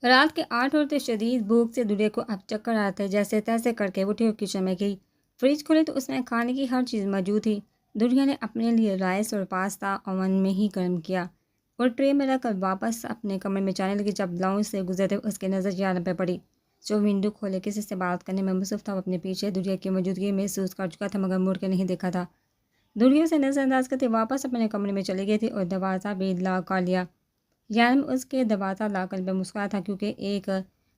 رات کے 8 ہوتے شدید بھوک سے دُریا کو اب چکر آ رہا تھا۔ جیسے تیسے کر کے اٹھی اور کچن میں گئی۔ فریج کھولے تو اس میں کھانے کی ہر چیز موجود تھی۔ دُریا نے اپنے لیے رائس اور پاستا اوون میں ہی گرم کیا اور ٹرے میں رکھ کر واپس اپنے کمرے میں جانے لگی۔ جب لاؤنج سے گزرتے اس کی نظر یارم پہ پڑی، جو ونڈو کھولے کسی سے بات کرنے میں مصروف تھا۔ وہ اپنے پیچھے دُریا کی موجودگی محسوس کر چکا تھا، مگر مڑ کے نہیں دیکھا تھا۔ دُریا سے نظر انداز کرتے واپس اپنے کمرے میں چلی گئی تھی اور دروازہ بھی لاک کر لیا۔ یارم اس کے دروازہ لا کر بے مسکرایا تھا، کیونکہ ایک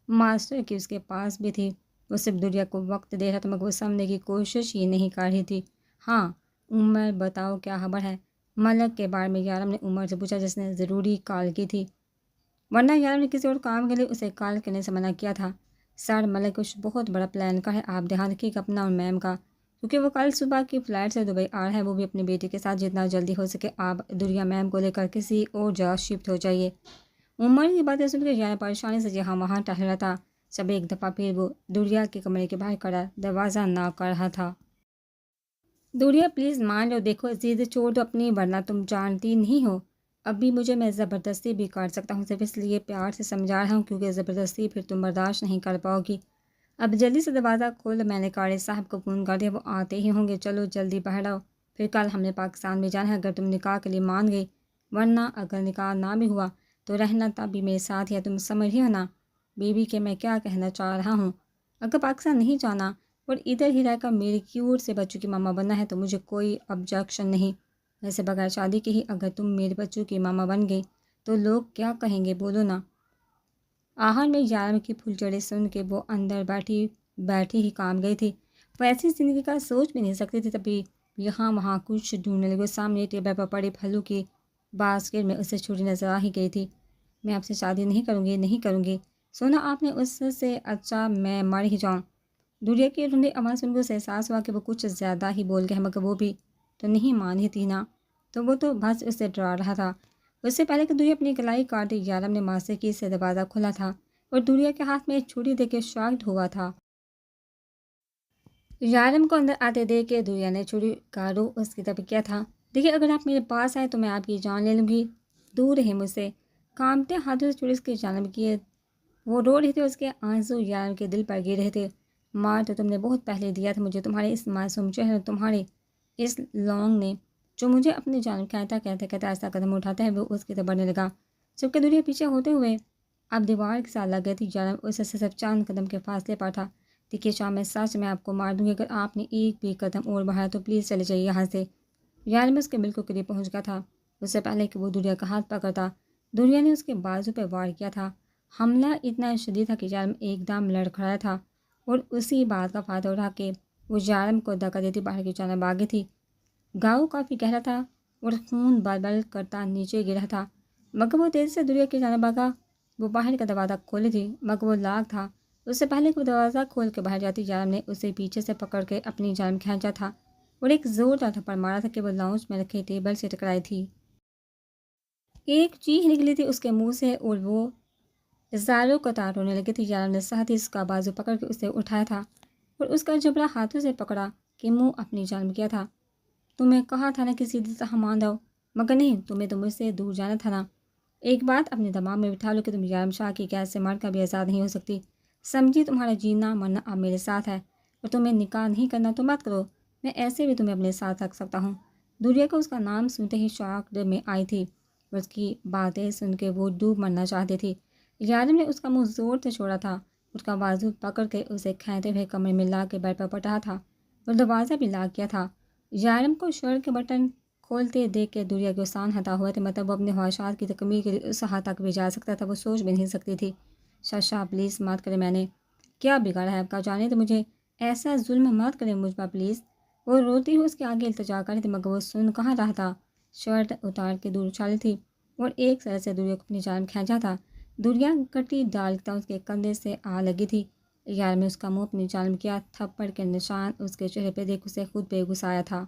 ماسٹر کی اس کے پاس بھی تھی۔ وہ صرف دُریا کو وقت دے رہا تھا، مگر وہ سمجھنے کی کوشش ہی نہیں کر رہی تھی۔ ہاں عمر، بتاؤ کیا خبر ہے؟ ملک کے بارے میں یارم نے عمر سے پوچھا، جس نے ضروری کال کی تھی، ورنہ یارم نے کسی اور کام کے لیے اسے کال کرنے سے منع کیا تھا۔ سر، ملک کچھ بہت بڑا پلان کا ہے، آپ دھیان رکھیے گا اپنا اور میم کا، کیونکہ وہ کل صبح کی فلائٹ سے دبئی آ رہا ہے۔ وہ بھی اپنی بیٹی کے ساتھ، جتنا جلدی ہو سکے آپ دُریا میم کو لے کر کسی اور جگہ شفٹ ہو جائیے۔ عمر کی باتیں سن کر یارم پریشانی سے یہاں وہاں ٹہل رہا تھا۔ جب ایک دفعہ پھر وہ دُریا کے کمرے کے باہر کھڑا دروازہ ناک کر رہا تھا۔ دُریا پلیز مان لو، دیکھو عزیز، چھوڑ دو اپنی، ورنہ تم جانتی نہیں ہو ابھی مجھے میں زبردستی بھی کر سکتا ہوں۔ صرف اس لیے پیار سے سمجھا رہا ہوں، کیونکہ زبردستی پھر تم برداشت نہیں کر پاؤ گی۔ اب جلدی سے دروازہ کھول، میں نے قاری صاحب کو فون کر دیا، وہ آتے ہی ہوں گے۔ چلو جلدی باہر آؤ، پھر کل ہم نے پاکستان میں جانا ہے۔ اگر تم نکاح کے لیے مان گئی، ورنہ اگر نکاح نہ بھی ہوا تو رہنا تب بھی میرے ساتھ ہے، تم سمجھ رہی ہو نا بی بی کہ میں کیا کہنا چاہ رہا ہوں؟ اگر پاکستان نہیں جانا اور ادھر ہی رہ کر میری کیوٹ سے بچوں کی ماما بننا ہے تو مجھے کوئی آبجیکشن نہیں۔ ویسے بغیر شادی کے ہی اگر تم میرے بچوں کی ماما بن گئی تو لوگ کیا کہیں گے، بولو نا؟ آخر میں یارم کی پھلچڑی سن کے وہ اندر بیٹھی ہی کام گئی تھی۔ وہ ایسی زندگی کا سوچ بھی نہیں سکتی تھی۔ تبھی یہاں وہاں کچھ ڈھونڈنے لگے۔ سامنے ٹیبل پر پڑی پھلوں کی باسکٹ میں اسے چھری نظر آ ہی گئی تھی۔ میں آپ سے شادی نہیں کروں گی، نہیں کروں گی۔ سونا آپ نے اس سے اچھا میں مر ہی جاؤں۔ دُریا کی رنڈی آواز سن کر اسے احساس ہوا کہ وہ کچھ زیادہ ہی بول گیا ہے، مگر وہ بھی تو نہیں مان رہی تھی نا، تو وہ تو بس اسے ڈرا رہا تھا۔ اس سے پہلے کہ دُریا اپنی کلائی کاٹے، یارم نے ماسٹر کی سے دروازہ کھولا تھا اور دُریا کے ہاتھ میں ایک چھری دے کے شاکڈ ہوا تھا۔ یارم کو اندر آتے دیکھ کے دُریا نے چھری کا رخ اس کی طرف کیا تھا۔ دیکھیے، اگر آپ میرے پاس آئے تو میں آپ کی جان لے لوں گی، دور رہے مجھ سے۔ کانپتے ہاتھوں سے چھری اس کی جانب کیے، وہ رو رہے تھے، اس کے آنسو یارم کے دل پر گر رہے تھے۔ مار تو تم نے بہت پہلے دیا تھا مجھے، تمہارے اس معصوم چہرے، تمہارے اس لونگ نے، جو مجھے اپنی جانب کہتا ایسا قدم اٹھاتا ہے۔ وہ اس کی طرف بڑھنے لگا، جبکہ دُریا پیچھے ہوتے ہوئے اب دیوار کے ساتھ لگ گئی تھی۔ یارم اس سے صرف چند قدم کے فاصلے پر تھا۔ دیکھیے شام میں سچ میں آپ کو مار دوں گی، اگر آپ نے ایک بھی قدم اور بڑھایا تو پلیز چلے جائیے یہاں سے۔ یارم اس کے بالکل قریب پہنچ گیا تھا۔ اس سے پہلے کہ وہ دُریا کا ہاتھ پکڑتا، دُریا نے اس کے بازو پہ وار کیا تھا۔ حملہ اتنا شدید تھا کہ یارم ایک دم لڑکھڑایا تھا، اور اسی بات کا فائدہ اٹھا کے وہ یارم کو دھکا دیتی باہر کی جانب آگے تھی۔ گاؤں کافی گہرا تھا اور خون بل بل کرتا نیچے گر رہا تھا، مگر وہ تیزی سے دُریا کی جانب بھاگا۔ وہ باہر کا دروازہ کھولی تھی، مگر وہ لاک تھا۔ اس سے پہلے کہ وہ دروازہ کھول کے باہر جاتی، یارم نے اسے پیچھے سے پکڑ کے اپنی جانب کھینچا تھا اور ایک زوردار تھپڑ مارا تھا کہ وہ لاؤنج میں رکھے ٹیبل سے ٹکرائی تھی۔ ایک چیخ نکلی تھی اس کے منہ سے اور وہ زاروں قطار رونے لگی تھی۔ یارم نے ساتھ ہی اس کا بازو پکڑ کے اسے اٹھایا تھا اور اس کا جبڑا ہاتھوں سے پکڑا کہ منہ اپنی جانب کیا تھا۔ تمہیں کہا تھا نا کہ سیدھی طرح مان جاؤ، مگر نہیں، تمہیں تو مجھ سے دور جانا تھا نا۔ ایک بات اپنے دماغ میں بٹھا لو کہ تم یارم شاہ کی قید سے مر کر بھی آزاد نہیں ہو سکتی۔ سمجھی، تمہارا جینا مرنا اب میرے ساتھ ہے، اور تمہیں نکاح نہیں کرنا تو مت کرو، میں ایسے بھی تمہیں اپنے ساتھ رکھ سکتا ہوں۔ دُریا کو اس کا نام سنتے ہی شاکڈ میں آئی تھی، اور اس کی باتیں سن کے وہ ڈوب مرنا چاہتی تھی۔ یارم نے اس کا منہ زور سے چھوڑا تھا، اس کا بازو پکڑ کے اسے کھینچتے ہوئے کمرے میں لا کے بیڈ پر پٹا تھا اور دروازہ بھی لاک کیا تھا۔ یارم کو شرٹ کے بٹن کھولتے دیکھ کے دُریا کے سان ہتا ہوا تھے، مطلب وہ اپنے خواہشات کی تکمیل کے لیے اس حد تک بھی جا سکتا تھا، وہ سوچ بھی نہیں سکتی تھی۔ شاہ پلیز مت کرے، میں نے کیا بگاڑا ہے آپ کا؟ جانے تو مجھے، ایسا ظلم مت کرے مجھ پر پلیز۔ وہ روتی ہوئی اس کے آگے التجا کر رہی تھی، مگر وہ سن کہاں رہا تھا۔ شرٹ اتار کے دور اچھالی تھی اور ایک سر سے دُریا کو اپنی جانب کھینچا تھا۔ دُریا کٹی ڈالتا اس کے کندھے سے آ لگی تھی۔ یارم نے اس کا منہ اپنی جانب کیا، تھپڑ کے نشان اس کے چہرے پہ دیکھ اسے خود بے غصایا تھا۔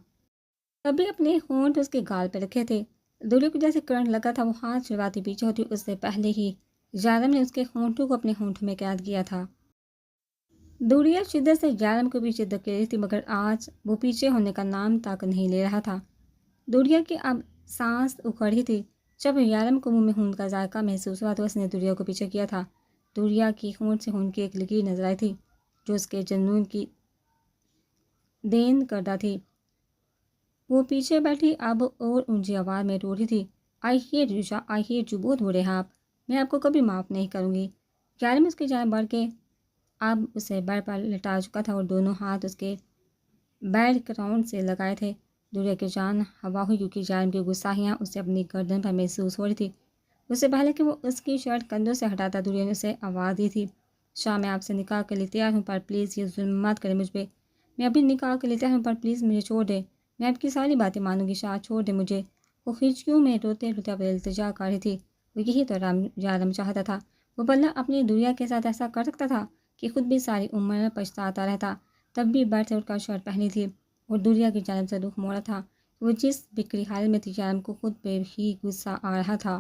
تبھی اپنے ہونٹ اس کے گال پہ رکھے تھے۔ دُریا کو جیسے کرنٹ لگا تھا، وہ ہاتھ چھڑواتی پیچھے ہوتی، اس سے پہلے ہی یارم نے اس کے ہونٹوں کو اپنے ہونٹوں میں قید کیا تھا۔ دُریا شدت سے یارم کو پیچھے دھکیل رہی تھی، مگر آج وہ پیچھے ہونے کا نام تک نہیں لے رہا تھا۔ دُریا کی اب سانس اکھڑ رہی تھی۔ جب یارم کو منہ میں ہونٹ کا ذائقہ محسوس ہوا تو اس نے دُریا کو پیچھے کیا تھا۔ دوریا کی خون سے خون کی ایک لکیر نظر آئی تھی جو اس کے جنون کی دین کردہ تھی۔ وہ پیچھے بیٹھی اب اور اونچی آواز میں رو رہی تھی، I hate you Shah, I hate you, بہت برے ہیں آپ، میں آپ کو کبھی معاف نہیں کروں گی۔ یارم اس کی جانب بڑھ کے اب اسے بیڈ پر لٹا چکا تھا اور دونوں ہاتھ اس کے بیڈ گراؤنڈ سے لگائے تھے۔ دوریا کی جان ہوا ہوئی کیونکہ یارم کی غصاہیاں اسے اپنی گردن پر محسوس ہو رہی تھی۔ اس سے پہلے کہ وہ اس کی شرٹ کندھوں سے ہٹاتا دوریا نے اسے آواز دی تھی، شاہ میں آپ سے نکاح کے لیے تیار ہوں پر پلیز یہ ظلم مت کریں مجھ پہ، میں ابھی نکاح کے لیے تیار ہوں پر پلیز مجھے چھوڑ دے، میں آپ کی ساری باتیں مانوں گی، شاہ چھوڑ دے مجھے۔ وہ خشکیوں میں روتے روتے اپنے التجا کر رہی تھی۔ وہ یہی تو یارم چاہتا تھا، وہ بلّہ اپنی دوریا کے ساتھ ایسا کر سکتا تھا کہ خود بھی ساری عمر پچھتاتا رہتا۔ تب بھی بیڈ سے اٹھ کر شرٹ پہنی تھی اور دوریا کی جانب سے رخ موڑا تھا۔ وہ جس بکری حالت میں تھی یارم کو خود پہ ہی غصہ آ رہا تھا۔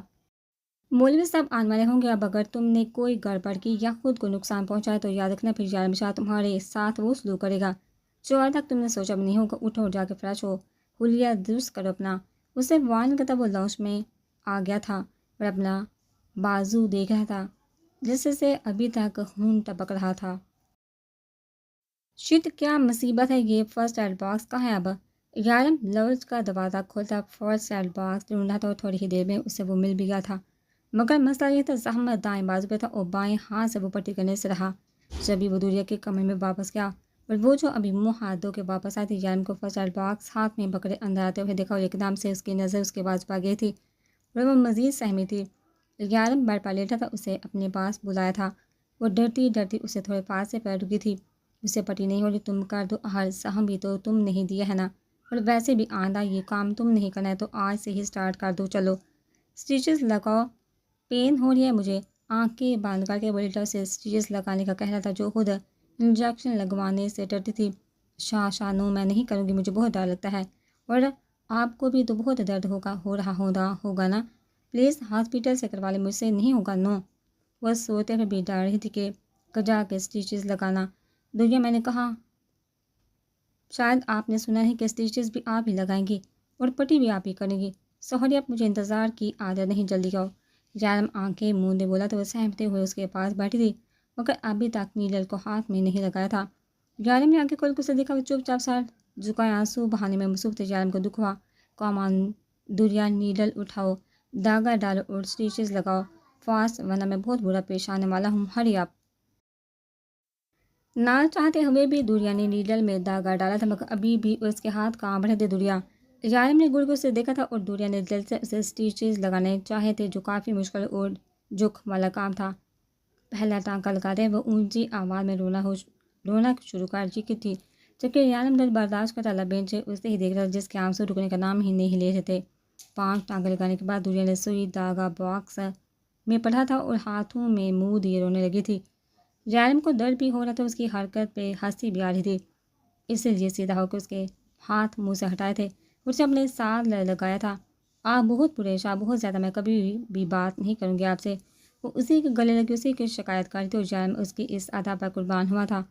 مولوی صاحب آنے والے ہوں گے، اب اگر تم نے کوئی گڑبڑ کی یا خود کو نقصان پہنچائے تو یاد رکھنا پھر یارم شاہ تمہارے ساتھ وہ سلوک کرے گا جو آج تک تم نے سوچا بھی نہیں ہوگا۔ اٹھو اور جا کے فریش ہو، حلیہ درست کرو اپنا۔ اسے وارن کرتا وہ لاؤنج میں آ گیا تھا اور اپنا بازو دیکھ رہا تھا جس سے ابھی تک خون ٹپک رہا تھا۔ شت، کیا مصیبت ہے یہ فرسٹ ایڈ باکس کہاں ہے اب؟ یارم لاؤنج کا دروازہ کھولتا فرسٹ ایڈ باکس ڈھونڈ رہا تھا اور تھوڑی ہی دیر میں اسے وہ مل بھی گیا تھا، مگر مسئلہ یہ تھا زحمت دائیں بازو پہ تھا اور بائیں ہاتھ سے وہ پٹی کرنے سے رہا۔ جبھی وہ دوریا کے کمرے میں واپس گیا اور وہ جو ابھی منہ ہاتھ دھو کے واپس آئی تھی، یارم کو فرسٹ ایڈ باکس ہاتھ میں پکڑے اندر آتے ہوئے دیکھا اور ایک دم سے اس کی نظر اس کے بازو پر گئی تھی اور وہ مزید سہمی تھی۔ یارم بیڈ پر لیٹا تھا، اسے اپنے پاس بلایا تھا۔ وہ ڈرتی ڈرتی اسے تھوڑے پاس سے پیر رکی تھی۔ اسے پٹی نہیں ہو رہی، تم کر دو، ہر سہم بھی تو تم نہیں دیا ہے نا، اور ویسے بھی آئندہ یہ کام تم نہیں کرنا ہے تو آج سے ہی سٹارٹ کر دو، چلو سٹیچز لگاؤ، پین ہو رہی ہے مجھے۔ آنکھیں بند کر کے وہ لیٹا سے سٹیچز لگانے کا کہہ رہا تھا جو خود انجیکشن لگوانے سے ڈرتی تھی۔ شاہ نو، میں نہیں کروں گی، مجھے بہت ڈر لگتا ہے، اور آپ کو بھی تو بہت درد ہو رہا ہوگا نا، پلیز ہاسپٹل سے کروا لیں، مجھ سے نہیں ہوگا، نو۔ وہ سوتے ہوئے بھی ڈر رہی تھی کہ کجا کے سٹیچز لگانا۔ دوریا، میں نے کہا، شاید آپ نے سنا نہیں کہ سٹیچز بھی آپ ہی لگائیں گی اور پٹی بھی آپ ہی کریں گی۔ سوری، اب مجھے انتظار کی عادت نہیں، جلدی کرو۔ یارم آنکھیں موندے بولا تو وہ سہمتے ہوئے اس کے پاس بیٹھی تھی مگر ابھی تک نیڈل کو ہاتھ میں نہیں لگایا تھا۔ یارم نے آنکھیں کھول کے اسے دیکھا، وہ چپ چاپ سر جھکائے آنسو بہانے میں مصروف تھے۔ یارم کو دکھ ہوا، کام دوریا، نیڈل اٹھاؤ، داغا ڈالو اور سٹیچز لگاؤ فاسٹ، ورنہ میں بہت برا پیش آنے والا ہوں، ہری آپ۔ نہ چاہتے ہوئے بھی دوریا نے نیڈل میں داغا ڈالا تھا مگر ابھی بھی اس کے ہاتھ کانپ رہے تھے۔ دوریا، یارم نے گڑ کو اسے دیکھا تھا اور دوریا نے دل سے اسے سٹیچز لگانے چاہے تھے جو کافی مشکل اور جھک والا کام تھا۔ پہلا ٹانکا لگاتے وہ اونچی آواز میں رونا شروع کر چکی تھی جبکہ یارم دل برداشت کرتا لبیں سے اسے ہی دیکھ رہا جس کے آنسو رکنے کا نام ہی نہیں لے رہے تھے۔ 5 ٹانکے لگانے کے بعد دوریا نے سوئی داغا باکس میں پڑھا تھا اور ہاتھوں میں منہ دیے رونے لگی تھی۔ یارم کو درد بھی ہو رہا تھا، اس کی حرکت پہ ہنسی بھی آ رہی تھی، اس لیے سیدھا ہو کے اس کے ہاتھ منہ سے ہٹائے تھے، اسے اپنے ساتھ لگایا تھا۔ آپ بہت برے شاہ، بہت زیادہ، میں کبھی بھی بات نہیں کروں گی آپ سے۔ وہ اسی کے گلے لگی، اسی کی شکایت کاری تھی اور یارم اس کی اس ادا پر قربان ہوا تھا۔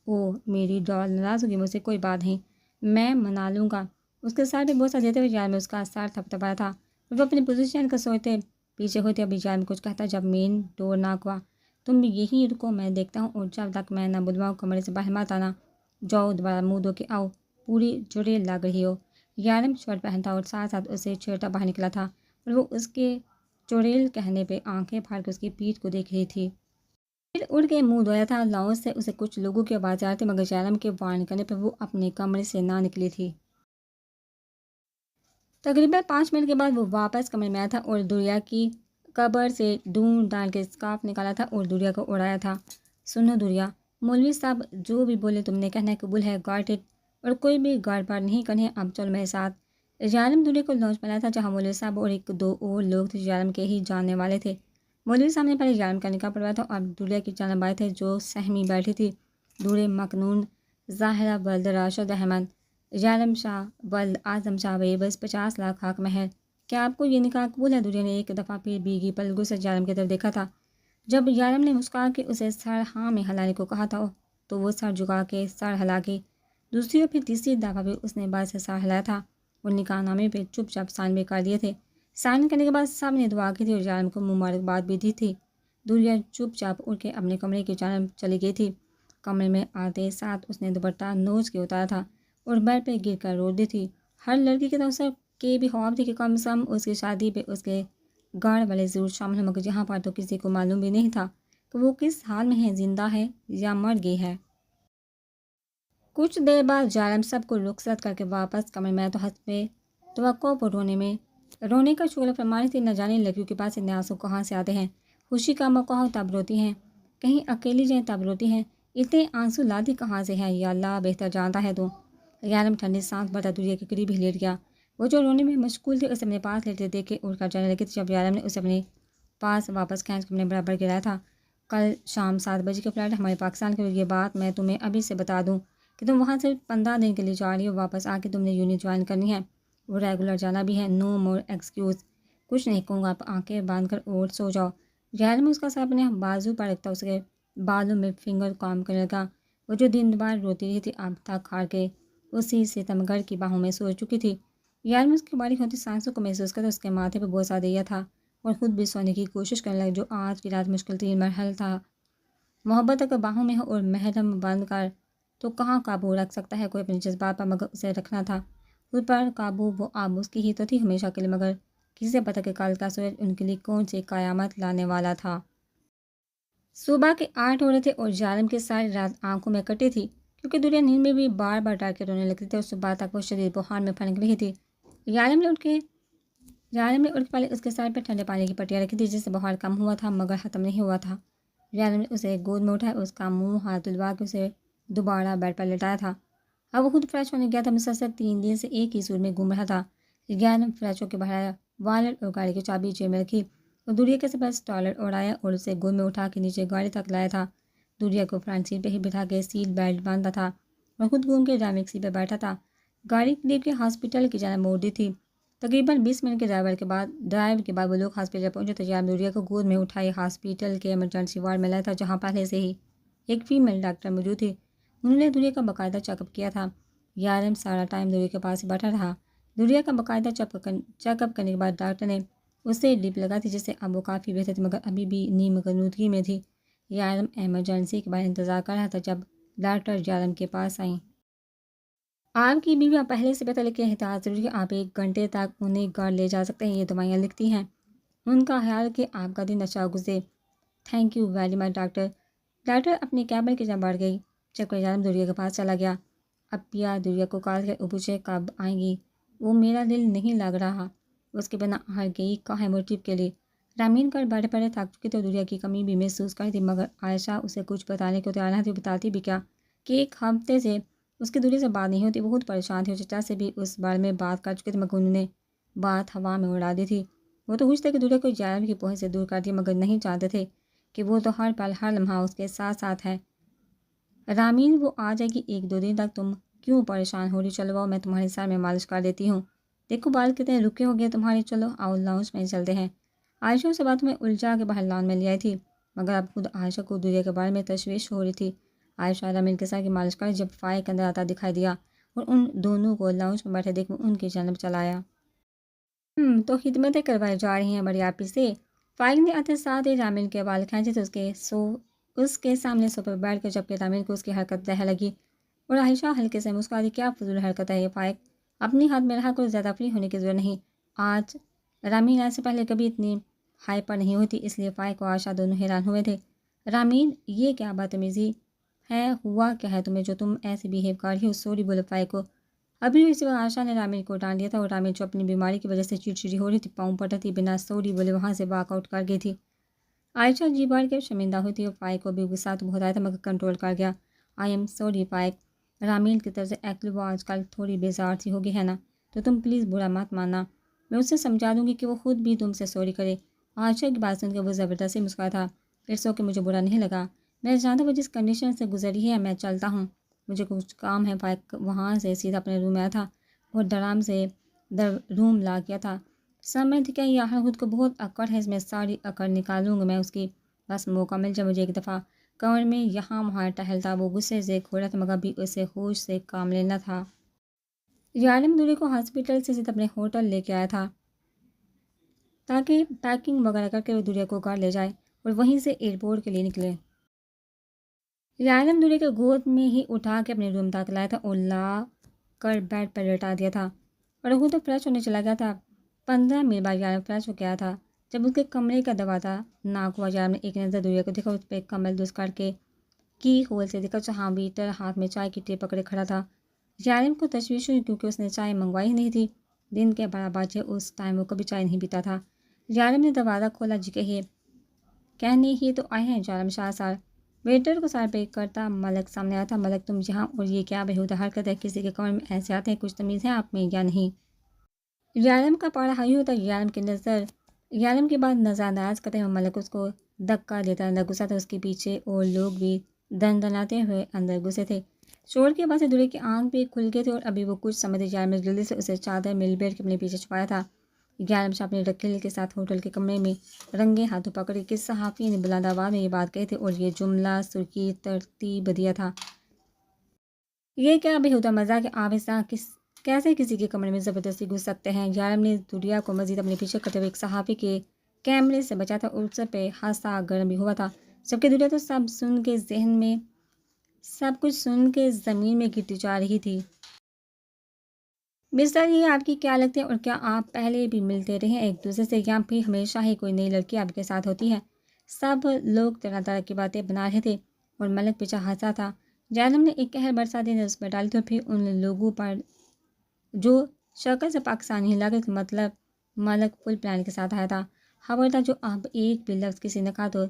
اوہ میری ڈال، ناراض ہوگی مجھ سے، کوئی بات نہیں، میں منا لوں گا۔ اس کے سر پہ بوسہ دیتے ہوئے یارم اس کا سر تھپتھپایا تھا اور وہ اپنی پوزیشن کا سوچتے پیچھے ہوتے ابھی یارم کچھ کہتا جب مین ڈور ناک ہوا، تم بھی یہیں رکو، میں دیکھتا ہوں اور جب تک میں نہ بلواؤں کمرے سے باہر مت آنا، جاؤ دوبارہ منہ دھو کے آؤ، پوری جڑے لگ رہی ہو۔ یارم شرٹ پہنتا اور ساتھ ساتھ اسے چھیڑتا باہر نکلا تھا اور وہ اس کے چڑیل کہنے پہ آنکھیں پھاڑ کے اس کی پیٹھ کو دیکھ رہی تھی۔ پھر اڑ کے منہ دھویا تھا۔ لاؤنج سے اسے کچھ لوگوں کی آواز آ رہی تھی مگر یارم کے وارن کرنے پر وہ اپنے کمرے سے نہ نکلی تھی۔ تقریباً 5 منٹ کے بعد وہ واپس کمرے میں آیا تھا اور دوریا کی قبر سے ڈھونڈ ڈال کے اسکارف نکالا تھا اور دوریا کو اڑایا تھا۔ سنو دوریا، مولوی صاحب جو بھی بولے تم نے کہنا ہے قبول ہے، گاٹ اٹ، اور کوئی بھی گڑبڑ نہیں کرنی ہے، اب چلو میرے ساتھ۔ یارم دوریا کو لاؤنج میں لایا تھا جہاں مولوی صاحب اور 1-2 اور لوگ تھے یارم کے ہی جاننے والے تھے۔ مولوی صاحب نے پہلے یارم کا نکاح پڑھوایا تھا اور اب دوریا کی جانب آئے تھے جو سہمی بیٹھی تھی، دور مکنون ظاہرہ ولد راشد احمد، یارم شاہ ولد اعظم شاہ ویبس، 50 لاکھ حق مہر۔ کیا آپ کو یہ نکاح قبول ہے؟ دوریا نے ایک دفعہ پھر بھیگی پلکوں سے یارم کی طرف دیکھا تھا۔ جب یارم نے مسکرا کے اسے سر ہاں میں ہلانے کو کہا تھا تو وہ سر جھکا کے سر ہلا کے دوسری اور پھر تیسری دفعہ بھی اس نے باعث سے سر ہلایا تھا اور نکاح نامے پہ چپ چاپ سائن بھی کر دیے تھے۔ سائن کرنے کے بعد سب نے دعا کی تھی اور یارم کو مبارکباد بھی دی تھی۔ دوریا چپ چاپ اٹھ کے اپنے کمرے کی جانب چلی گئی تھی۔ کمرے میں آتے ساتھ اس نے دوپٹہ نوچ کے اتارا تھا اور بیڈ پہ گر کر رو دی تھی۔ ہر لڑکی کے توسر کے بھی خواب تھی کہ کم سے کم اس کی شادی پہ اس کے گاڑ والے ضرور شامل ہیں، مگر یہاں پر تو کسی کو معلوم بھی نہیں تھا کہ وہ کس حال میں ہے، زندہ ہے یا مر گئی ہے۔ کچھ دیر بعد جارم سب کو رخصت کر کے واپس کمرے میں تو حسب توقع وہ رونے کا شعلہ فرما رہی تھی۔ نہ جانے لڑکیوں کے پاس اتنے آنسو کہاں سے آتے ہیں، خوشی کا موقع ہو تب روتی ہیں، کہیں اکیلی جائیں تب روتی ہیں، اتنے آنسو لاتی کہاں سے ہیں، یا اللہ بہتر جانتا ہے تو۔ جارم ٹھنڈی سانس بھرتا دوریا کے قریب ہی لیٹ گیا۔ وہ جو رونے میں مشغول تھی اسے اپنے پاس لیٹے دیکھ کے اٹھ کر جانے لگی تھی، جب جارم نے اسے اپنے پاس واپس کھینچ کے اپنے برابر گرایا تھا۔ کل شام 7 بجے کی فلائٹ ہمارے پاکستان کے لیے، یہ بات میں تمہیں ابھی سے بتا دوں کہ تم وہاں سے 15 دن کے لیے جا رہی ہو، واپس آ کے تم نے یونٹ جوائن کرنی ہے، وہ ریگولر جانا بھی ہے، نو مور ایکسکیوز۔ کچھ نہیں کہوں گا، آپ آنکھیں باندھ کر اور سو جاؤ۔ جارم میں اس کا سر اپنے بازو پر رکھتا اس کے بالوں میں فنگر کام کرنے لگا۔ وہ جو دن بار روتی رہی تھی اب تک ہار کے اسی ستمگر کی باہوں میں سو چکی تھی۔ جارم اس کی باریک ہوتی سانسوں کو محسوس کرتا اس کے ماتھے پہ بوسہ دیا تھا اور خود بھی سونے کی کوشش کرنے لگا، جو آج کی رات مشکل ترین مرحلہ تھا۔ محبت اگر باہوں میں ہو اور محرم بند کر تو کہاں قابو رکھ سکتا ہے کوئی اپنے جذبات پر، مگر اسے رکھنا تھا خود پر قابو۔ وہ اب اس کی ہی تو تھی ہمیشہ کے لیے، مگر کسی سے پتہ کہ کل کا سورج ان کے لیے کون سی قیامت لانے والا تھا۔ صبح کے 8 ہو رہے تھے اور جارم کی ساری رات آنکھوں میں کٹی تھی، کیونکہ دوریا نیند میں بھی بار بار ڈر کے رونے لگتی تھی اور صبح تک وہ شدید بخار میں پھنک رہی تھی۔ جارم نے اٹھ کے پہلے اس کے سر پہ ٹھنڈے پانی کی پٹیاں رکھی تھی، جس سے بخار کم ہوا تھا مگر ختم نہیں ہوا تھا۔ جارم نے اسے گود میں اٹھایا، اس کا منہ ہاتھ دلوا کے اسے دوبارہ بیڈ پر لٹایا تھا۔ اب وہ خود فریش ہونے گیا تھا، مسلسل 3 دن سے ایک ہی سور میں گھوم رہا تھا۔ جارم فریش ہو کے باہر آیا، والٹ اور گاڑی کی چابی جیب میں رکھی اور دوریا کے سپاس ٹوائلٹ اڑایا اور اسے گود میں اٹھا کے نیچے گاڑی تک لایا تھا۔ دوریا کو فرنٹ سیٹ پہ ہی بٹھا کے سیٹ بیلٹ باندھا تھا اور خود گھوم کے ڈرائیونگ سیٹ پہ بیٹھا تھا۔ گاڑی قریب کے ہاسپٹل کی جانب موڑ دی تھی۔ تقریباً 20 منٹ کے ڈرائیو کے بعد وہ لوگ ہاسپٹل پہنچے تو جارم دوریا کو گود میں اٹھائے ہاسپٹل کے ایمرجنسی وارڈ میں لایا تھا، جہاں پہلے سے ہی ایک فیمیل ڈاکٹر موجود تھی۔ انہوں نے دوریا کا باقاعدہ چیک اپ کیا تھا۔ جارم سارا ٹائم دوریا کے پاس ہی بیٹھا رہا۔ دوریا کا باقاعدہ چیک اپ کرنے کے بعد ڈاکٹر نے اسے ڈرپ لگا تھی، جس سے اب وہ کافی بہتر تھی مگر ابھی بھی نیم غنودگی میں تھی۔ جارم ایمرجنسی کے باہر انتظار کر رہا تھا جب ڈاکٹر جارم کے پاس آئیں۔ آپ کی بیویاں پہلے سے بہتر، لیکن احتیاط ضروری ہے، آپ 1 گھنٹے تک انہیں گھر لے جا سکتے ہیں، یہ دوائیاں لکھتی ہیں، ان کا خیال کہ آپ کا دن اچھا گزرے۔ Thank you very much doctor. Doctor اپنی کیبن کی جانب بڑھ گئی، جب کہ جارم دوریا کے پاس چلا گیا۔ اب پیا دوریا کو کال کر پوچھے کب آئیں گی، وہ میرا دل نہیں لگ رہا، اس کے بنا ہر گئی کہاں وہ ٹرپ کے لیے۔ رامین کر بیٹھے پڑے تھک چکی تو دوریا کی کمی بھی محسوس کرتی، مگر عائشہ اسے کچھ بتانے کو تیار نہ تھی۔ بتاتی بھی کیا کہ 1 ہفتے سے اس کی دوریا سے بات نہیں ہوتی، وہ خود پریشان تھی اور چچا سے بھی اس بارے میں بات کر چکی تھی، مگر انہوں نے بات ہوا میں اڑا دی تھی۔ وہ تو خوش تھے کہ دوریا کو جارم کی پہنچ سے دور کر دیا، مگر نہیں چاہتے تھے کہ وہ تو ہر پل ہر لمحہ اس کے ساتھ ساتھ ہے۔ رامین وہ آ جائے گی 1-2 دن تک، تم کیوں پریشان ہو رہی، چلو آؤ میں تمہارے سر میں مالش کر دیتی ہوں، دیکھو بال کتنے رکے ہو گئے تمہارے، چلو آؤ لاؤنج میں چلتے ہیں۔ عائشہ سے باتوں میں الجھا کے باہر لان میں لے آئی تھی، مگر اب خود عائشہ کو دوریا کے بارے میں تشویش ہو رہی تھی۔ عائشہ رامین کے سر کی مالش کر جب فائق اندر آتا دکھائی دیا اور ان دونوں کو لاؤنج میں بیٹھے دیکھ ان کی جانب چلایا۔ تو خدمتیں کروائی جا رہی ہیں بڑی آپی سے۔ فائق نے آتے ساتھ ہی رامین کے بال کھینچے تو اس کے سامنے صوفے پر بیٹھ کر، جبکہ رامین کو اس کی حرکت دہ لگی اور عائشہ ہلکے سے مسکرائی، کیا فضول حرکت ہے یہ فائق، اپنی ہاتھ میں رہا کوئی زیادہ فری ہونے کی ضرورت نہیں۔ آج رامین آج سے پہلے کبھی اتنی ہائپر نہیں ہوتی، اس لیے فائق و عائشہ دونوں حیران ہوئے تھے۔ رامین یہ کیا بدتمیزی ہے، ہوا کیا ہے تمہیں جو تم ایسے بیہیو کر رہی ہو، سوری بولے فائق کو۔ ابھی اسی وقت عائشہ نے رامین کو ڈانٹ دیا تھا اور رامین جو اپنی بیماری کی وجہ سے چڑچڑی ہو رہی تھی، پاؤں پٹتی بنا سوری بولے وہاں سے واک آؤٹ کر گئی تھی۔ عائشہ جی بھر کے شرمندہ ہوئی تھی اور فائق کو بھی غصہ تو بہت آیا تھا مگر کنٹرول کر گیا۔ I am sorry Faiq, ramen کی طرف سے ایکچولی وہ آج کل تھوڑی بیزار سی ہوگی ہے نا، تو تم پلیز برا مت ماننا، میں اسے سمجھا دوں گی کہ وہ خود بھی تم سے سوری کرے۔ عائشہ کی بات سن کے وہ زبردستی مسکرایا تھا، اٹس اوکے، مجھے برا نہیں لگا، میں جانتا ہوں وہ جس کنڈیشن سے گزری ہے، میں چلتا ہوں، مجھے کچھ کام ہے۔ فائق وہاں سے سیدھا اپنے روم میں آیا تھا اور ڈرام سے روم لا کیا تھا۔ سمجھ کیا یہ خود کو بہت اکڑ ہے، اس میں ساری اکڑ نکالوں گا میں اس کی، بس موقع مل جائے مجھے ایک دفعہ۔ کمر میں یہاں وہاں ٹہلتا، وہ غصے سے کھولا تھا مگر بھی اسے ہوش سے کام لینا تھا۔ جارم دوریا کو ہاسپٹل سے سیدھا اپنے ہوٹل لے کے آیا تھا تاکہ پیکنگ وغیرہ کر کے وہ دوریا کو گھر لے جائے اور وہیں سے ایئرپورٹ کے لیے نکلے۔ یارم دورے کو گود میں ہی اٹھا کے اپنے روم داخل آیا تھا اور لا کر بیڈ پر لٹا دیا تھا اور وہ تو فریش ہونے چلا گیا تھا۔ 15 منٹ بعد یارم فریش ہو گیا تھا۔ جب اس کے کمرے کا دروازہ ناک ہوا، یارم نے ایک نظر دوریا کو دیکھا، اس پہ کمل دوست کر کے کی ہول سے دیکھا جہاں ویٹر ہاتھ میں چائے کی ٹے پکڑے کھڑا تھا۔ یارم کو تشویش ہوئی کیونکہ اس نے چائے منگوائی نہیں تھی۔ دن کے 12 بجے اس ٹائم وہ کبھی چائے نہیں پیتا تھا۔ یارم نے دروازہ کھولا۔ جی کہنے ہی تو آئے ہیں یارم شاہ سار۔ ویٹر کو سار پہ کرتا ملک سامنے آیا تھا۔ ملک تم یہاں، اور یہ کیا بےہودہ حرکت ہے؟ کسی کے کمرے میں ایسے آتے ہیں؟ کچھ تمیز ہے آپ میں یا نہیں؟ یارم کا پاڑا ہائی ہوتا۔ یارم کے بعد نظر انداز کرتے ہوئے ملک اس کو دھکا دیتا اندر گھسا تھا۔ اس کے پیچھے اور لوگ بھی دن دناتے ہوئے اندر گھسے تھے۔ شور کے بعد سے دورے کی آنکھ بھی کھل گئے تھے اور ابھی وہ کچھ سمجھے یارم نے جلدی سے اسے چادر میں لپیٹ کے اپنے پیچھے چھپایا تھا۔ یارم شاہ اپنے وکیل کے ساتھ ہوٹل کے کمرے میں رنگے ہاتھوں پکڑ کے صحافی نے بلند آواز میں یہ بات کہی تھی اور یہ جملہ سرخی ترتیب دیا تھا۔ یہ کیا بےہودہ مذاق ہے؟ آپ اس طرح کیسے کسی کے کمرے میں زبردستی گھس سکتے ہیں؟ یارم نے دوریا کو مزید اپنے پیچھے کرتے ہوئے ایک صحافی کے کیمرے سے بچا تھا اور اس پہ ہنسا گرم بھی ہوا تھا۔ جبکہ دوریا تو سب کچھ سن کے زمین میں گرتی جا رہی تھی۔ مسٹر، یہ آپ کی کیا لگتے ہیں اور کیا آپ پہلے بھی ملتے رہے ایک دوسرے سے یا پھر ہمیشہ ہی کوئی نئی لڑکی آپ کے ساتھ ہوتی ہے؟ سب لوگ طرح طرح کی باتیں بنا رہے تھے اور ملک پیچھے ہنسا تھا۔ یارم نے ایک قہر برسا دی نظر اس پر ڈالی تو پھر ان لوگوں پر جو شکل سے پاکستانی لگے، مطلب ملک فل پلان کے ساتھ آیا تھا۔ خبردار جو اب ایک بھی لفظ کسی نے کہا تو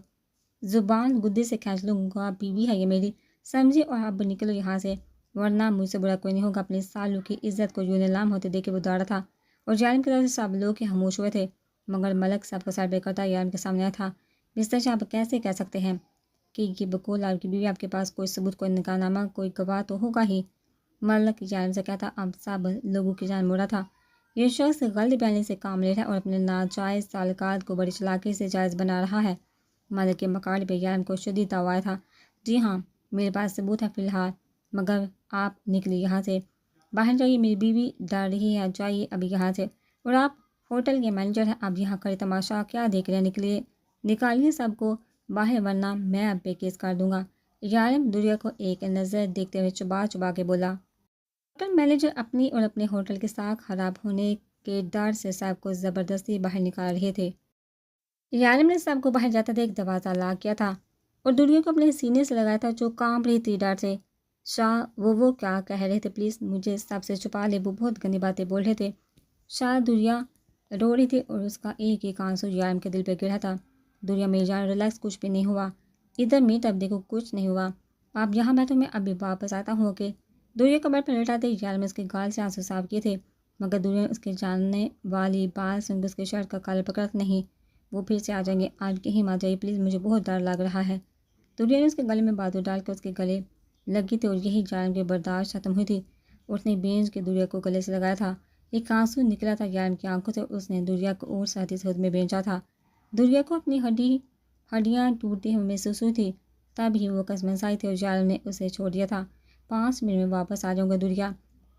زبان گدے سے کھینچ لوں گا۔ بیوی ہے یہ میری، سمجھے، اور اب نکلو یہاں سے ورنہ مجھ سے برا کوئی نہیں ہوگا۔ اپنے سالوں کی عزت کو یوں نیلام ہوتے دیکھ کے وہ دوڑا تھا اور یارم کی طرف سے سب لوگ ہی خاموش ہوئے تھے مگر ملک سب کو سر پہ کرتا یارم کے سامنے آیا تھا۔ مسٹر شاہ، آپ کیسے کہہ سکتے ہیں کہ یہ بقول آپ کی بیوی؟ آپ کے پاس کوئی ثبوت، کوئی نکاح نامہ، کوئی گواہ تو ہوگا ہی۔ ملک یارم سے کہتا اب سب لوگوں کی جان موڑا تھا۔ یہ شخص غلط بیانی سے کام لے رہا ہے اور اپنے ناجائز تعلقات کو بڑی چالاکی سے جائز بنا رہا ہے۔ ملک کے مقابلے پہ یارم کو شدید دعویٰ آیا تھا۔ جی ہاں، میرے پاس ثبوت ہے فی الحال، مگر آپ نکلیے یہاں سے، باہر جائیے، میری بیوی ڈر رہی ہے، جائیے ابھی یہاں سے، اور آپ ہوٹل کے مینیجر ہیں، اب یہاں کھڑے تماشا کیا دیکھ رہے ہیں؟ نکلیے، نکالیے سب کو باہر ورنہ میں اب پہ کیس کر دوں گا۔ یارم دوریا کو ایک نظر دیکھتے ہوئے چبا چبا کے بولا۔ ہوٹل مینیجر اپنی اور اپنے ہوٹل کے ساتھ خراب ہونے کے ڈر سے سب کو زبردستی باہر نکال رہے تھے۔ یارم نے سب کو باہر جاتا دیکھ دروازہ لاک کیا تھا اور دوریا کو اپنے سینے سے لگایا تھا جو کانپ رہی تھی ڈر سے۔ شاہ، وہ کیا کہہ رہے تھے؟ پلیز مجھے سب سے چھپا لے، وہ بہت گندی باتیں بول رہے تھے۔ شاہ، دوریا رو رہی تھی اور اس کا ایک ایک آنسو یارم کے دل پہ گر رہا تھا۔ دوریا میری جان، ریلیکس، کچھ بھی نہیں ہوا، ادھر میٹ اب دیکھو، کچھ نہیں ہوا، آپ یہاں بیٹھو، میں ابھی واپس آتا ہوں۔ اوکے۔ دوریا کو بیڈ پر لٹاتے یارم نے اس کے گال سے آنسو صاف کیے تھے مگر دوریا نے اس کے جاننے والی بات سن کے اس کے شرٹ کا کالر پکڑا۔ نہیں، وہ پھر سے آ جائیں گے، آج کہیں مت جائیے پلیز، مجھے بہت ڈر لگ رہا ہے۔ دوریا نے اس کے گلے میں بازو ڈال کے اس کے گلے لگی تھی اور یہی یارم کی برداشت ختم ہوئی تھی۔ اس نے بینچ کے دوریا کو گلے سے لگایا تھا۔ ایک آنسو نکلا تھا یارم کی آنکھوں سے اور اس نے دوریا کو اور سختی سے خود میں بینچا تھا۔ دوریا کو اپنی ہڈیاں ٹوٹتی ہوئی محسوس ہوئی تھی، تب ہی وہ قسمیں سائی تھی اور یارم نے اسے چھوڑ دیا تھا۔ 5 منٹ میں واپس آ جاؤں گا دوریا،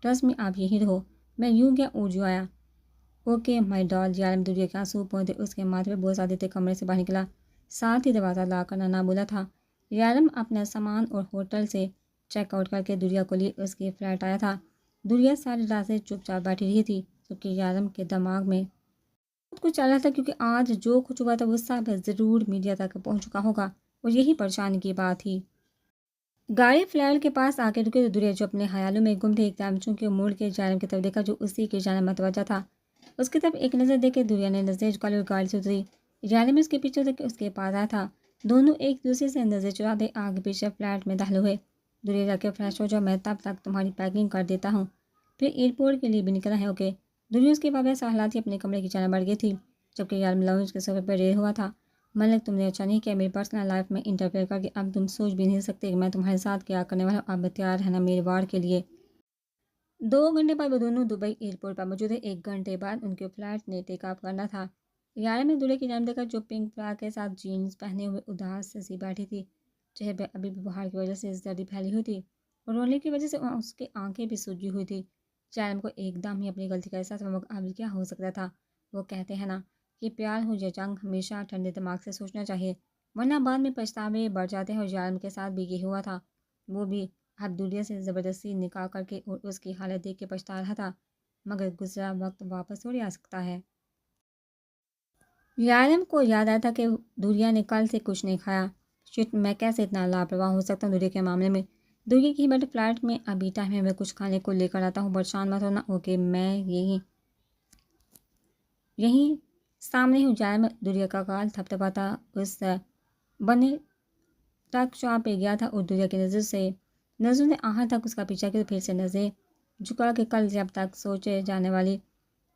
ٹرسٹ میں، آپ یہیں رہو، میں یوں گیا اور جو آیا۔ اوکے مائی ڈال۔ یارم دوریا کے آنسو پہنچتے اس کے ماتھے پہ بوسہ دیتے کمرے سے باہر نکلا، ساتھ ہی دروازہ لا کر نانا بولا تھا۔ یارم اپنا سامان اور ہوٹل سے چیک آؤٹ کر کے دوریا کو لیے اس کی فلیٹ آیا تھا۔ دوریا ساری رات سے چپ چاپ بیٹھی رہی تھی کیونکہ یارم کے دماغ میں بہت کچھ چل رہا تھا، کیونکہ آج جو کچھ ہوا تھا وہ سب ضرور میڈیا تک پہنچ چکا ہوگا اور یہی پریشانی کی بات تھی۔ گاڑی فلیٹ کے پاس آ کے رکے تو دوریا جو اپنے خیالوں میں گم تھی ایک دم چونکہ مڑ کے یارم کی طرف دیکھا جو اسی کی جانب متوجہ تھا۔ اس کی طرف ایک نظر دے کے دوریا نے نظر جھکا لی اور گاڑی سے اتری۔ یارم اس کے پیچھے اتر کے اس کے پاس آیا تھا۔ دونوں ایک دوسرے سے نظر چراتے آگے پیچھے فلیٹ میں داخل ہوئے۔ دوریا جا کے فریش ہو جاؤ، میں تب تک تمہاری پیکنگ کر دیتا ہوں، پھر ایئرپورٹ کے لیے بھی نکلا ہے۔ اوکے۔ دوریا اس کے واپس حالاتی اپنے کمرے کی جانب بڑھ گئی تھی جبکہ یارم لاؤنج کے صوفے پر ریڑھ ہوا تھا۔ ملک، تم نے اچھا نہیں کیا میری پرسنل لائف میں انٹرفیئر کر کے، اب تم سوچ بھی نہیں سکتے کہ میں تمہارے ساتھ کیا کرنے والا ہوں، اب تیار رہنا میرے وار کے لیے۔ 2 گھنٹے بعد وہ دونوں دبئی ایئرپورٹ پر موجود ہے۔ 1 گھنٹے بعد ان کے فلائٹ نے ٹیک آف کرنا تھا۔ یارم نے دوریا کی جانب دیکھا جو پنک فراک کے ساتھ جینز پہنے ہوئے اداس سی بیٹھی تھی، چہرے پہ ابھی بھی بخار کی وجہ سے زردی پھیلی ہوئی تھی اور رونے کی وجہ سے اس کی آنکھیں بھی سوجی ہوئی تھی۔ یارم کو ایک دم ہی اپنی غلطی کا احساس ہوا، اب کیا ہو سکتا تھا؟ وہ کہتے ہیں نا کہ پیار ہو یا جنگ، ہمیشہ ٹھنڈے دماغ سے سوچنا چاہیے۔ ورنہ بعد میں پچھتاوے بڑھ جاتے ہیں، اور ظالم کے ساتھ بھی یہ ہوا تھا۔ وہ بھی اب دنیا سے زبردستی نکاح کر کے اور اس کی حالت دیکھ کے پچھتا رہا تھا، مگر گزرا وقت واپس تھوڑی آ سکتا ہے۔ ظالم کو یاد آیا تھا کہ دنیا نے کل سے کچھ نہیں کھایا۔ شٹ، میں کیسے اتنا لاپرواہ ہو سکتا ہوں دنیا کے معاملے میں؟ دنیا کی بیٹے فلیٹ میں ابھی ٹائم ہے، میں کچھ کھانے کو لے کر آتا ہوں، پریشان مت ہونا اوکے، میں یہیں سامنے ہوں۔ ظالم دنیا کا کال تھپ تھپاتا اس بنے ٹرک شاپ پہ گیا تھا، اور دنیا کی نظروں نے آہر تک اس کا پیچھا کیا، پھر سے نظریں جھکا کے کل جب تک سوچے جانے والی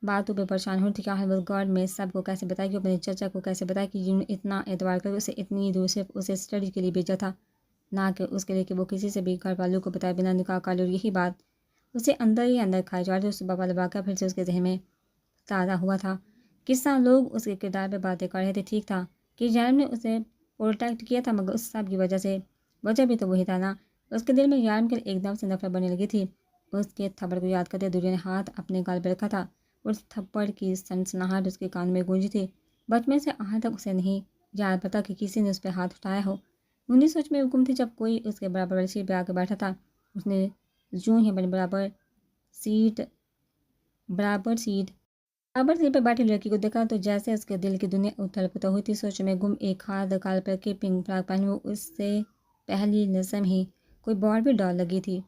باتوں پہ پریشان ہوتی کہ ہیلوت گارڈ میں سب کو کیسے بتایا، کہ اپنے چچا کو کیسے بتایا کہ جنہوں نے اتنا اعتبار کر اسے اتنی دور صرف اسے اسٹڈی کے لیے بھیجا تھا، نہ کہ اس کے لیے کہ وہ کسی سے بھی گھر والوں کو بتائے بنا نکاح کر لے۔ اور یہی بات اسے اندر ہی اندر کھائی جا رہی تھی۔ صبح والا واقعہ پھر سے اس کے ذہن میں تازہ ہوا تھا۔ کس طرح لوگ اس کے کردار پہ باتیں کر رہے تھے۔ ٹھیک تھا کہ ظالم نے اسے پروٹیکٹ کیا تھا، مگر اس سب کی وجہ بھی تو وہی تھا نا۔ اس کے دل میں ظالم کے ایک دم سے نفرت بننے لگی تھی۔ اس کے تھپڑ کو یاد کرتے دنیا نے ہاتھ اپنے گال پہ رکھا تھا، اور اس تھپڑ کی سنسناہٹ اس کے کان میں گونجی تھی۔ بچپن سے آج تک اسے نہیں یاد پتا کہ کسی نے اس پہ ہاتھ اٹھایا ہو۔ انہی سوچ میں گم تھی جب کوئی اس کے برابر والی سیٹ پہ آ کے بیٹھا تھا۔ اس نے یوں ہی اپنی برابر سیٹ پہ بیٹھی لڑکی کو دیکھا تو جیسے اس کے دل کی دنیا اتھل پتھل ہوئی تھی۔ سوچ میں گم ایک ہاتھ کال پر کے پنک فراک پہنے ہوئے اس سے پہلی نظر ہی کوئی باربی ڈال لگی تھی۔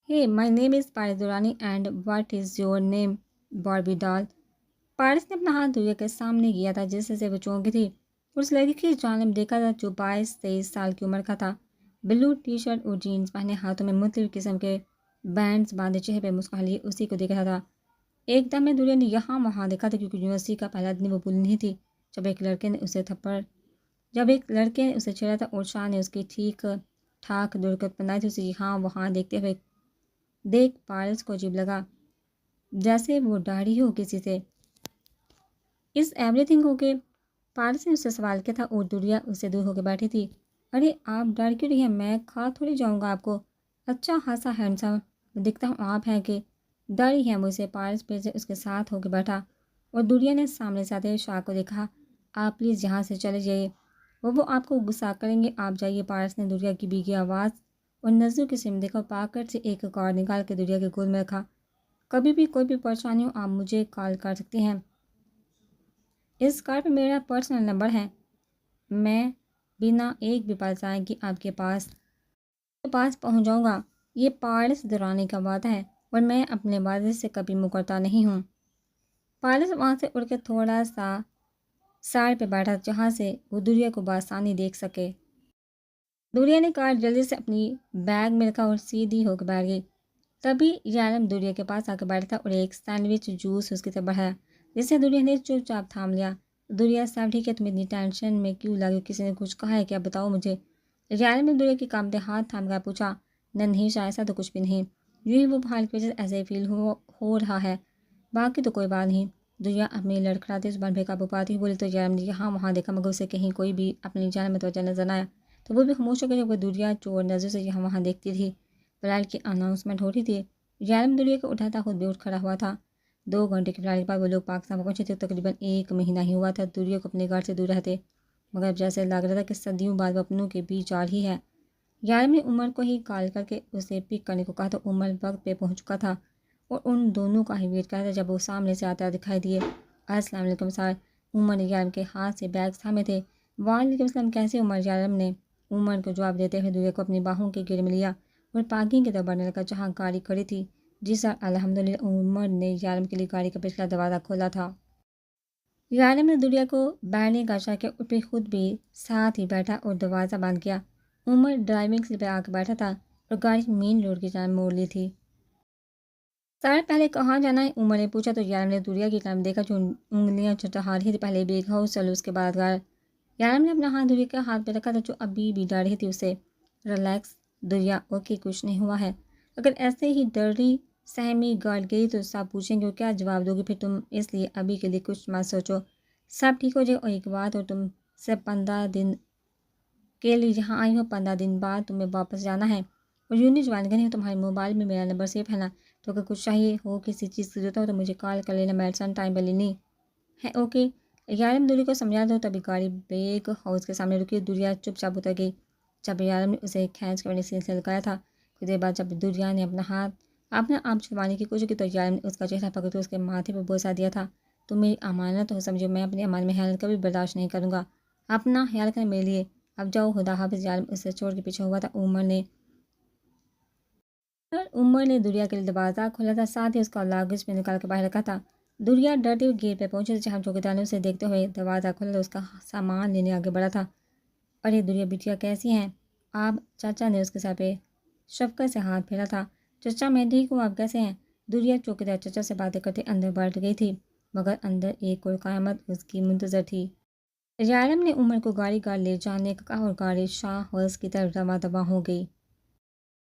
Hey, my name is Paras Durrani and what is your name, باربی ڈال؟ پارس نے اپنا ہاتھ دنیا کے سامنے کیا تھا جس سے وہ چونکی تھی۔ اس لڑکی کی جانب دیکھا تھا جو 22-23 سال کی عمر کا تھا۔ بلو ٹی شرٹ اور جینز پہنے، ہاتھوں میں مختلف قسم کے بینڈز باندھے، چہرے پہ مسکراہٹ لیے اسی کو دیکھ رہا تھا۔ ایک دم میں دنیا نے یہاں وہاں دیکھا تھا، کیونکہ یونیورسٹی کا پہلا دن وہ بھول نہیں تھی جب ایک لڑکے نے اسے چھیڑا تھا، اور شاہ نے اس کی ٹھیک ٹھاک درگت بنائی تھی۔ اسے یہاں وہاں دیکھتے ہوئے دیکھ پارس کو عجیب لگا، جیسے وہ ڈاری ہو کسی سے۔ اس ایوری تھنگ ہو کے پارس نے اس سے سوال کیا تھا، اور دنیا اس سے دور ہو کے بیٹھی تھی۔ ارے آپ ڈر کیوں رہی ہیں؟ میں کھا تھوڑی جاؤں گا آپ کو۔ اچھا خاصا ہینڈسم دکھتا ہوں آپ ہیں کہ ڈر ہی ہے مجھ سے۔ پارس پھر سے اس کے ساتھ ہو کے بیٹھا، اور دنیا نے سامنے سے آتے شاہ کو دیکھا۔ آپ پلیز یہاں سے چلے جائیے، وہ آپ کو غصہ کریں گے، آپ جائیے۔ پارس نے دنیا کی بھیگی آواز اور نظروں کی سمت دیکھا، اور پاکٹ سے ایک کارڈ نکال کے دنیا کے گود میں رکھا۔ کبھی بھی کوئی بھی پریشانی ہو آپ مجھے کال کر سکتی ہیں، اس کارڈ پہ میرا پرسنل نمبر ہے۔ میں بنا ایک بھی پریشانی کی آپ کے پاس پہنچ جاؤں گا۔ یہ پارس دورانی کا وعدہ ہے، اور میں اپنے وعدے سے کبھی مکرتا نہیں ہوں۔ پارس وہاں سے اڑ کے تھوڑا سا سائڈ پہ بیٹھا جہاں سے وہ دنیا کو بآسانی دیکھ سکے۔ دنیا نے کارڈ جلدی سے اپنی بیگ میں رکھا اور سیدھی ہو کے بیٹھ گئی۔ تبھی ظالم دنیا کے پاس آ کے بیٹھا تھا، اور ایک سینڈوچ جوس اس کی طرف بڑھایا، جسے دنیا نے چپ چاپ تھام لیا۔ دنیا سب ٹھیک ہے؟ تم اتنی ٹینشن میں کیوں لگی؟ کسی نے کچھ کہا ہے کیا؟ بتاؤ مجھے۔ ظالم نے دنیا کے کانپتے ہاتھ تھام کر پوچھا۔ نہیں شاہ، ایسا تو کچھ بھی نہیں، یوں ہی وہ بھال کی وجہ سے ایسے فیل ہو رہا ہے، باقی تو کوئی بات نہیں۔ دنیا اپنی لڑکھڑاتی زبان پہ قابو پاتی بولی تو ظالم نے یہاں وہاں دیکھا، مگر اسے کہیں کوئی بھی اپنی جان میں توجہ نظر نہ آیا، تو وہ بھی خاموش ہو گیا، جب وہ دنیا چور نظر سے یہاں وہاں دیکھتی تھی۔ فلائٹ کی اناؤنسمنٹ ہو رہی تھی۔ ظالم دنیا کو اٹھاتا خود بھی اٹھ کھڑا ہوا تھا۔ 2 گھنٹے کی فلائٹ کے بعد وہ لوگ پاکستان پہنچے تھے۔ تقریباً 1 مہینہ ہی ہوا تھا دنیا کو اپنے گھر سے دور رہتے، مگر اب جیسے لگ رہا تھا کہ صدیوں بعد وہ اپنوں کے بیچ آ رہی ہے۔ ظالم نے عمر کو ہی کال کر کے اسے پک کرنے کو کہا تھا۔ عمر وقت پہ پہنچ چکا تھا اور ان دونوں کا ہی ویٹ کر رہا تھا جب وہ سامنے سے آتا دکھائی دیے۔ السلام علیکم سر۔ عمر نے ظالم کے ہاتھ سے بیگ تھامے تھے۔ وعلیکم السلام، کیسے عمر؟ ظالم نے عمر کو جواب دیتے ہوئے دنیا کو اپنی باہوں کے گرے میں لیا اور پارکنگ کی طرف بڑھنے لگا جہاں گاڑی کھڑی تھی۔ جی سر، الحمدللہ۔ عمر نے ظالم کے لیے گاڑی کا پچھلا دروازہ کھولا تھا۔ ظالم نے دنیا کو بیٹھنے کا اشارہ کیا اور پھر خود بھی ساتھ ہی بیٹھا اور دروازہ بند کیا۔ عمر ڈرائیونگ سیٹ پہ آ کے بیٹھا تھا اور گاڑی مین روڈ کی جانب موڑ لی تھی۔ سر پہلے کہاں جانا ہے؟ عمر نے پوچھا تو ظالم نے دنیا کی طرف دیکھا جو انگلیاں چٹہا رہی تھی۔ پہلے بیگ ہاؤس چلو، اس کے بعد گھر۔ ظالم نے اپنا ہاتھ دنیا کے ہاتھ پہ رکھا تھا جو ابھی بھی ڈر رہی تھی اسے۔ ریلیکس دنیا، اوکے کچھ نہیں ہوا ہے۔ اگر ایسے ہی ڈری سہمی گاڑ گئی تو سب پوچھیں گے اور کیا جواب دو گی پھر تم، اس لیے ابھی کے لیے کچھ مت سوچو، سب ٹھیک ہو جائے۔ اور ایک بات، اور تم سے 15 دن کے لیے یہاں آئی ہو، 15 دن بعد تمہیں واپس جانا ہے۔ اور یونی جوائن کرنی ہے۔ تمہارے موبائل میں میرا نمبر سیو ہے نا؟ تو اگر کچھ چاہیے ہو، کسی چیز کی ضرورت ہو تو مجھے کال کر لینا، میڈیسن ٹائم پہ لینی ہے، اوکے؟ یارم دوری کو سمجھا دو تبھی گاڑی بیگ ہاؤس کے سامنے رکی، دوریا چپ چاپ اتر گئی۔ جب یارم نے اسے کھینچ کے اپنے سینے سے لگایا تھا، کچھ دیر بعد جب دوریا نے اپنا ہاتھ اپنے آپ چھڑوانے کی کوشش کی تو یارم نے اس کا چہرہ پکڑ کر اس کے ماتھے پر بوسہ دیا تھا۔ تم میری امانت ہو، سمجھو میں اپنی امانت میں خیانت کبھی برداشت نہیں کروں گا۔ اپنا خیال کریں میرے لیے، اب جاؤ، خدا حافظ۔ یارم اسے چھوڑ کے پیچھے ہوا تھا۔ عمر نے دوریا کے لیے دروازہ کھولا تھا، ساتھ ہی اس کا لاگج میں نکال کے باہر رکھا تھا۔ دوریا ڈرتے ہوئے گیٹ پہ پہنچی، جہاں چوکیدار نے اسے دیکھتے ہوئے دروازہ کھولا تو اس کا سامان لینے آگے بڑھا تھا۔ ارے دوریا بیٹیا کیسی ہیں آپ؟ چاچا نے اس کے سر پہ شفقت سے ہاتھ پھیرا تھا۔ چچا میں ٹھیک ہوں، آپ کیسے ہیں؟ دوریا چوکیدار چچا سے باتیں کرتے اندر بڑھ گئی تھی، مگر اندر ایک اور قیامت اس کی منتظر تھی۔ یارم نے عمر کو گاڑی لے جانے کا کہا اور گاڑی شاہ ہاؤس کی طرف رواں ہو گئی۔